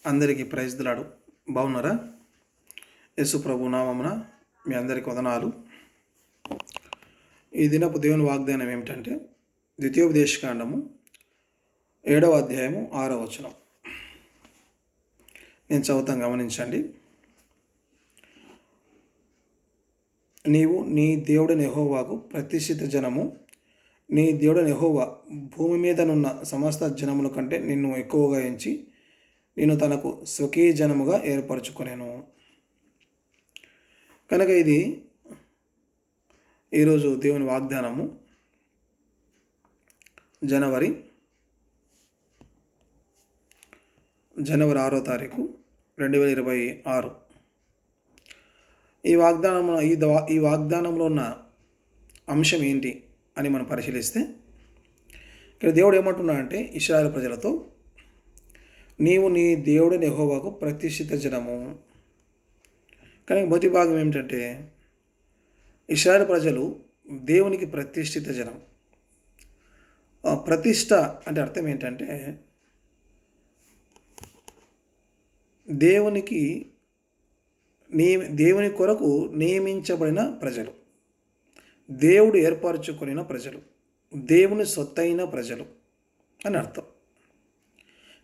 అందరికీ ప్రైజ్ దిలాడు. బాగున్నారా? యేసు ప్రభు నామమున మీ అందరికి వదనాలు. ఈ దినపు దేవుని వాగ్దానం ఏమిటంటే ద్వితీయోపదేశకాండము 7వ అధ్యాయము 6వ వచనం. నేను చదువుతాను, గమనించండి. నీవు నీ దేవుడైన యెహోవాకు ప్రతిష్ఠిత జనము. నీ దేవుడైన యెహోవా భూమి మీదనున్న సమస్త జనముల కంటే నిన్ను ఎక్కువగా ఎంచి నేను తనకు స్వకీయ జనముగా ఏర్పరచుకొనేను. కనుక ఇది ఈరోజు దేవుని వాగ్దానము. జనవరి 6వ తారీఖు 2026. ఈ వాగ్దానంలో ఉన్న అంశం ఏంటి అని మనం పరిశీలిస్తే, ఇక్కడ దేవుడు ఏమంటున్నాడంటే ఇశ్రాయేలు ప్రజలతో, నీవు నీ దేవుడైన యెహోవాకు ప్రతిష్ఠిత జనము. కానీ మొదటి భాగం ఏమిటంటే ఇశ్రాయేలు ప్రజలు దేవునికి ప్రతిష్ఠిత జనం. ప్రతిష్ఠ అంటే అర్థం ఏంటంటే దేవుని కొరకు నియమించబడిన ప్రజలు, దేవుడు ఏర్పరచుకొనిన ప్రజలు, దేవుని సొత్తైన ప్రజలు అని అర్థం.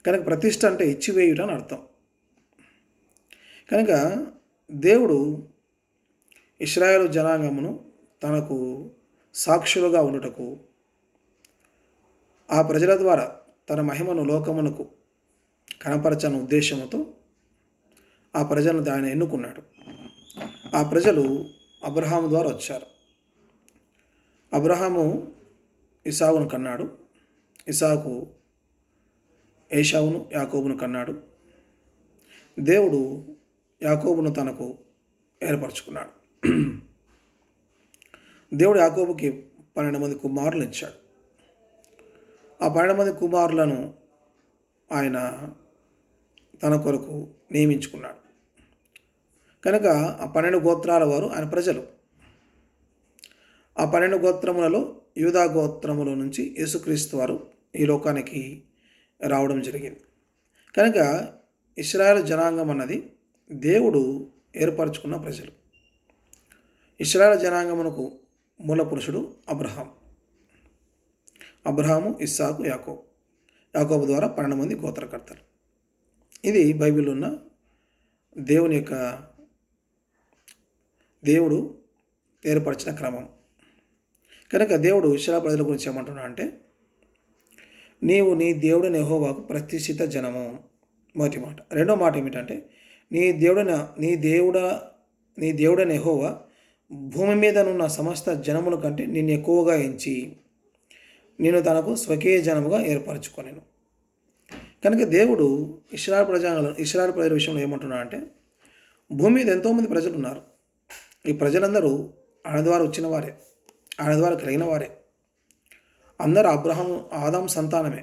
కనుక ప్రతిష్ఠ అంటే ఇచ్చివేయుట అని అర్థం. కనుక దేవుడు ఇశ్రాయేలు జనాంగమును తనకు సాక్షులుగా ఉండుటకు, ఆ ప్రజల ద్వారా తన మహిమను లోకమునకు కనపరచని ఉద్దేశంతో ఆ ప్రజలను ఆయన ఎన్నుకున్నాడు. ఆ ప్రజలు అబ్రహాము ద్వారా వచ్చారు. అబ్రహాము ఇసాకును కన్నాడు. ఇసాకు ఏశావును యాకోబును కన్నాడు. దేవుడు యాకోబును తనకు ఏర్పరచుకున్నాడు. దేవుడు యాకోబుకి 12 మంది కుమారులు ఇచ్చాడు. ఆ 12 మంది కుమారులను ఆయన తన కొరకు నియమించుకున్నాడు. కనుక ఆ 12 గోత్రాల వారు ఆయన ప్రజలు. ఆ 12 గోత్రములలో యూదా గోత్రముల నుంచి యేసుక్రీస్తు వారు ఈ లోకానికి రావడం జరిగింది. కనుక ఇశ్రాయేలు జనాంగం అన్నది దేవుడు ఏర్పరచుకున్న ప్రజలు. ఇశ్రాయేలు జనాంగమునకు మూల పురుషుడు అబ్రహాము, ఇస్సాకు, యాకోబు ద్వారా 12 మంది గోత్రకర్తలు. ఇది బైబిల్లో ఉన్న దేవుడు ఏర్పరిచిన క్రమం. కనుక దేవుడు ఇశ్రాయేలు ప్రజల గురించి ఏమంటున్నా అంటే, నీవు నీ దేవుడైన యెహోవాకు ప్రతిష్ఠిత జనము. మొదటి మాట. రెండో మాట ఏమిటంటే, నీ దేవుడైన యెహోవా భూమి మీదనున్న సమస్త జనముల కంటే నిన్ను ఎక్కువగా ఎంచి నేను తనకు స్వకీయ జనముగా ఏర్పరచుకొనెను. కనుక దేవుడు ఇశ్రాయేలు ప్రజల విషయంలో ఏమంటున్నా అంటే, భూమి మీద ఎంతోమంది ప్రజలు ఉన్నారు. ఈ ప్రజలందరూ ఆయన ద్వారా వచ్చిన వారే, ఆయన ద్వారా కలిగిన వారే. అందరూ ఆదాము సంతానమే.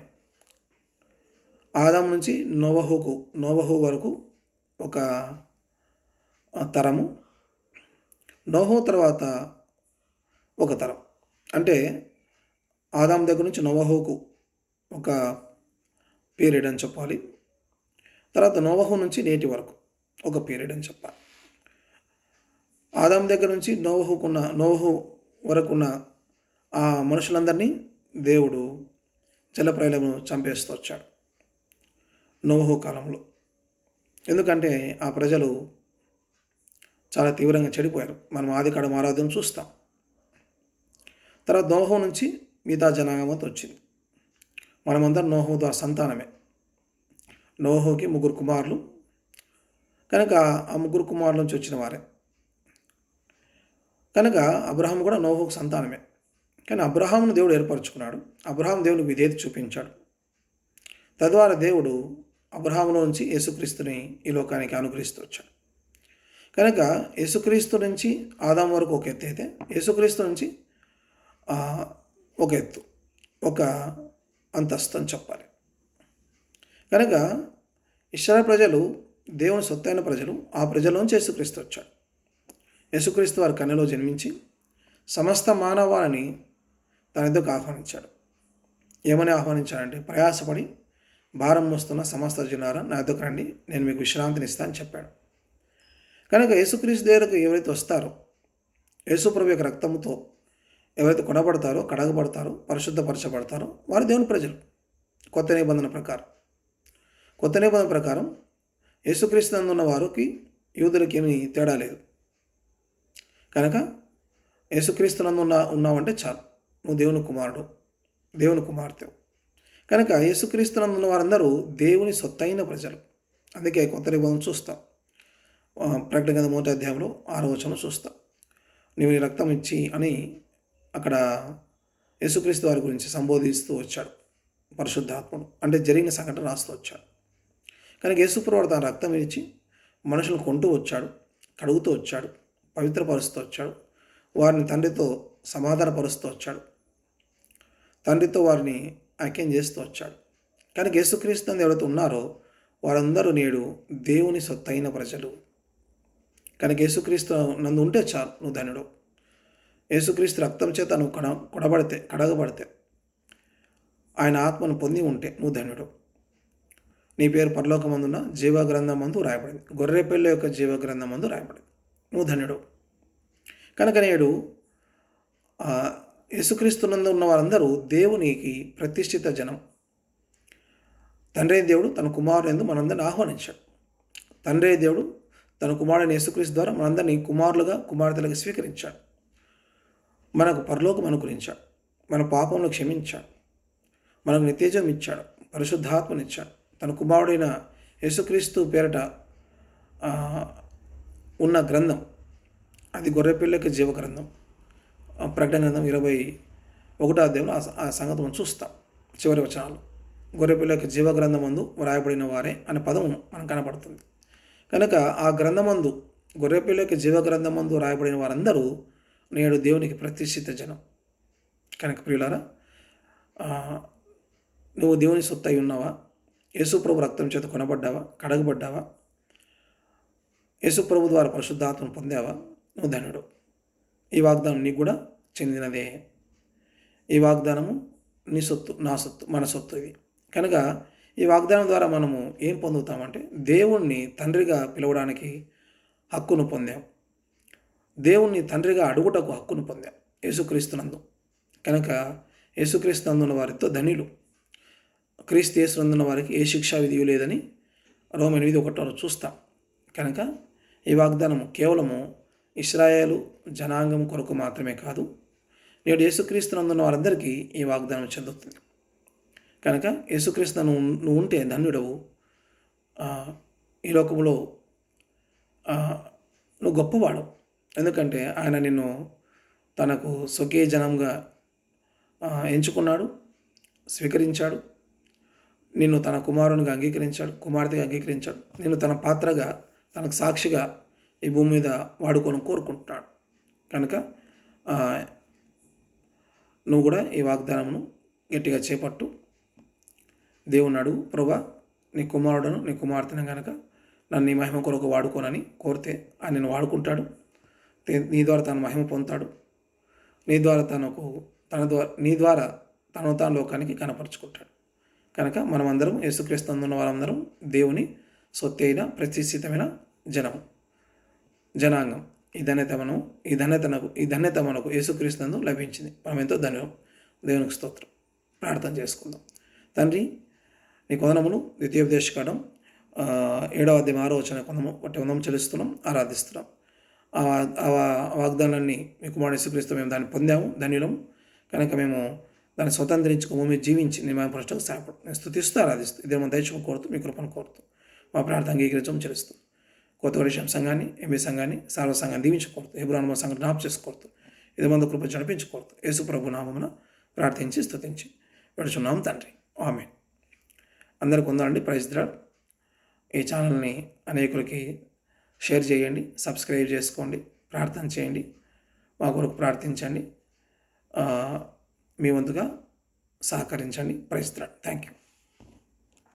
ఆదాము నుంచి నోవహు వరకు ఒక తరము, నోహు తర్వాత ఒక తరం. అంటే ఆదాము దగ్గర నుంచి నోవహుకు ఒక పీరియడ్ అని చెప్పాలి. తర్వాత నోవహు నుంచి నేటి వరకు ఒక పీరియడ్ అని చెప్పాలి. ఆదాము దగ్గర నుంచి నోవహు వరకున్న ఆ మనుషులందరినీ దేవుడు జలప్రళయమును చంపేస్తూ వచ్చాడు నోవహు కాలంలో. ఎందుకంటే ఆ ప్రజలు చాలా తీవ్రంగా చెడిపోయారు. మనం ఆదికాండం 6వ అధ్యాయం చూస్తాం. తర్వాత నోవహు నుంచి మిగతా జనాంగంతో వచ్చింది. మనమందరం నోవహు ద్వారా సంతానమే. నోవహుకి 3 కుమారులు. కనుక ఆ 3 కుమారుల నుంచి వచ్చిన వారే. కనుక అబ్రహాము కూడా నోవహుకు సంతానమే. కానీ అబ్రహామును దేవుడు ఏర్పరచుకున్నాడు. అబ్రహాము దేవునికి విధేయత చూపించాడు. తద్వారా దేవుడు అబ్రహాములో నుంచి యేసుక్రీస్తుని ఈ లోకానికి అనుగ్రహిస్తూ వచ్చాడు. కనుక యేసుక్రీస్తు నుంచి ఆదాము వరకు ఒక ఎత్తు అయితే, యేసుక్రీస్తు నుంచి ఒక ఎత్తు, ఒక అంతస్తు అని చెప్పాలి. కనుక ఇశ్రాయేలు ప్రజలు దేవుని సొత్తైన ప్రజలు. ఆ ప్రజల్లోంచి యేసుక్రీస్తు వచ్చాడు. యేసుక్రీస్తు వారి కన్యలో జన్మించి సమస్త మానవాళిని తన ఎద్దకు ఆహ్వానించాడు. ఏమని ఆహ్వానించాడంటే, ప్రయాసపడి భారం మోస్తున్న సమస్త జనులారా నా యొద్దకు రండి, నేను మీకు విశ్రాంతిని ఇస్తాను అని చెప్పాడు. కనుక యేసుక్రీస్తు దగ్గరకు ఎవరైతే వస్తారో, యేసుప్రభు యొక్క రక్తంతో ఎవరైతే కొనబడతారో, కడగబడతారో, పరిశుద్ధపరచబడతారో వారు దేవుని ప్రజలు. కొత్త నిబంధన ప్రకారం యేసుక్రీస్తు నందున్న వారికి యూదులకి ఏమీ తేడా లేదు. కనుక యేసుక్రీస్తు నందు ఉన్నావంటే చాలు, నువ్వు దేవుని కుమారుడు, దేవుని కుమార్తె. కనుక యేసుక్రీస్తు నందున్న వారందరూ దేవుని సొత్తైన ప్రజలు. అందుకే కొత్త నిబంధన చూస్తాం. ప్రకటన గ్రంథం 1వ అధ్యాయంలో 6వ వచనం చూస్తాం. నీవు నీ రక్తం ఇచ్చి అని అక్కడ యేసుక్రీస్తు వారి గురించి సంబోధిస్తూ వచ్చాడు పరిశుద్ధాత్ముడు. అంటే జరిగిన సంఘటన రాస్తూ వచ్చాడు. కనుక యేసుప్రభువు తన రక్తం ఇచ్చి మనుషులను కొంటూ వచ్చాడు, కడుగుతూ వచ్చాడు, పవిత్రపరుస్తూ వచ్చాడు, వారిని తండ్రితో సమాధానపరుస్తూ వచ్చాడు, తండ్రితో వారిని ఐక్యం చేస్తూ వచ్చాడు. కనుక యేసుక్రీస్తు నందు ఎవరైతే ఉన్నారో వారందరూ నేడు దేవుని సొత్తైన ప్రజలు. కనుక యేసుక్రీస్తు నందు ఉంటే చాలు, నువ్వు ధన్యుడు. యేసుక్రీస్తు రక్తం చేత నువ్వు కడగబడితే, ఆయన ఆత్మను పొంది ఉంటే నువ్వు ధన్యుడు. నీ పేరు పరలోకమందున్న జీవగ్రంథమందు రాయబడింది, గొర్రెపిల్ల యొక్క జీవగ్రంథమందు రాయబడింది, నువ్వు ధన్యుడు. కనుక నేడు యేసుక్రీస్తునందు ఉన్న వారందరూ దేవునికి ప్రతిష్ఠిత జనం. తండ్రి దేవుడు తన కుమారుడు మనందరిని ఆహ్వానించాడు. తండ్రి దేవుడు తన కుమారుడైన యేసుక్రీస్తు ద్వారా మనందరినీ కుమారులుగా, కుమార్తెలుగా స్వీకరించాడు. మనకు పరలోకం అనుగ్రహించాడు, మన పాపంలో క్షమించాడు, మనకు నిత్యజీవం ఇచ్చాడు, పరిశుద్ధాత్మనిచ్చాడు. తన కుమారుడైన యేసుక్రీస్తు పేరట ఉన్న గ్రంథం అది గొర్రెపిల్లకి జీవగ్రంథం. ప్రకటన గ్రంథం 21వ అధ్యాయంలో ఆ సంగతి మనం చూస్తాం. చివరి వచనాలు గొర్రెపిల్లకి జీవగ్రంథమందు వ్రాయబడిన వారే అనే పదం మనకు కనపడుతుంది. కనుక ఆ గ్రంథమందు, గొర్రెపిల్లకి జీవగ్రంథమందు రాయబడిన వారందరూ నేడు దేవునికి ప్రతిష్ఠిత జనం. కనుక ప్రియులారా, నువ్వు దేవుని సొత్తు అయి ఉన్నావా? యేసుప్రభు రక్తం చేత కొనబడ్డావా? కడగబడ్డావా? యేసుప్రభు ద్వారా పరిశుద్ధాత్మను పొందావా? నువ్వు ధన్యుడు. ఈ వాగ్దానం నీకు కూడా చెందినదే. ఈ వాగ్దానము నీ సొత్తు, నా సొత్తు, మన సొత్తు ఇది. కనుక ఈ వాగ్దానం ద్వారా మనము ఏం పొందుతామంటే దేవుణ్ణి తండ్రిగా పిలవడానికి హక్కును పొందాం, దేవుణ్ణి తండ్రిగా అడుగుటకు హక్కును పొందాం యేసుక్రీస్తునందు. కనుక యేసుక్రీస్తునందున్న వారితో ధన్యులు. క్రీస్తు యేసునందున్న వారికి ఏ శిక్షా విధి లేదని రోమా 8:1 చూస్తాం. కనుక ఈ వాగ్దానము కేవలము ఇశ్రాయేలు జనాంగం కొరకు మాత్రమే కాదు, నేడు యేసుక్రీస్తునందున్న వారందరికీ ఈ వాగ్దానం చెందుతుంది. కనుక యేసుక్రీస్తు నువ్వు ఉంటే ధన్యుడవు. ఈ లోకంలో నువ్వు గొప్పవాడు. ఎందుకంటే ఆయన నిన్ను తనకు స్వకీయ జనంగా ఎంచుకున్నాడు, స్వీకరించాడు. నిన్ను తన కుమారునిగా అంగీకరించాడు, కుమార్తెగా అంగీకరించాడు. నిన్ను తన పాత్రగా, తనకు సాక్షిగా ఈ భూమి మీద వాడుకొని కోరుకుంటున్నాడు. కనుక నువ్వు కూడా ఈ వాగ్దానమును గట్టిగా చేపట్టు. దేవుని అడుగు, ప్రభువా నీ కుమారుడును నీ కుమార్తెను కనుక నన్ను నీ మహిమ కొరకు వాడుకోనని కోరితే ఆయన నేను వాడుకుంటాడు. నీ ద్వారా తన మహిమ పొందుతాడు. నీ ద్వారా నీ ద్వారా తను తాను లోకానికి కనపరుచుకుంటాడు. కనుక మనమందరం యేసుక్రీస్తు ఉన్న వారందరం దేవుని సొత్తు అయిన ప్రతిష్ఠితమైన జనాంగం. ఈ ధన్యత మనకు యేసుక్రీస్తు లభించింది. మనం ఎంతో దేవునికి స్తోత్రం. ప్రార్థన చేసుకుందాం. తండ్రి, నీ కొందనములు ద్వితీయోపదేశకాండం 7వ అధ్యాయం 6వ వచనం వందనం చెల్లిస్తున్నాం, ఆరాధిస్తున్నాం. ఆ వాగ్దానాన్ని మీ కుమారుడు యేసుక్రీస్తు మేము దాన్ని పొందాము, ధన్యులము. కనుక మేము దాన్ని స్వతంత్రించుకోము, జీవించి నీ మా ప్రశ్నకు సహాయపడు. నేను స్తుతిస్తూ ఆరాధిస్తూ ఇదే మన దైవం కోరుతూ మీ కృపను కోరుతూ మా ప్రార్థన అంగీకరించడం చెల్లిస్తూ కొత్త విషయం సంఘాన్ని, ఎంబీ సంఘాన్ని, సర్వ సంఘాన్ని దీవించకూడదు. హెబ్రోను సంఘం జ్ఞాపకం చేసుకోవద్దు. ఇది మందు కృప నడిపించకూడదు. యేసు ప్రభు నామమున ప్రార్థించి స్తుతించి పెడుచున్నాం తండ్రి. ఆమేన్. అందరికి ఉందండి. Praise the lord. ఈ ఛానల్ని అనేకులకి షేర్ చేయండి, సబ్స్క్రైబ్ చేసుకోండి, ప్రార్థన చేయండి, మా కొరకు ప్రార్థించండి, మీ వంతుగా సహకరించండి. Praise the lord. Thank you.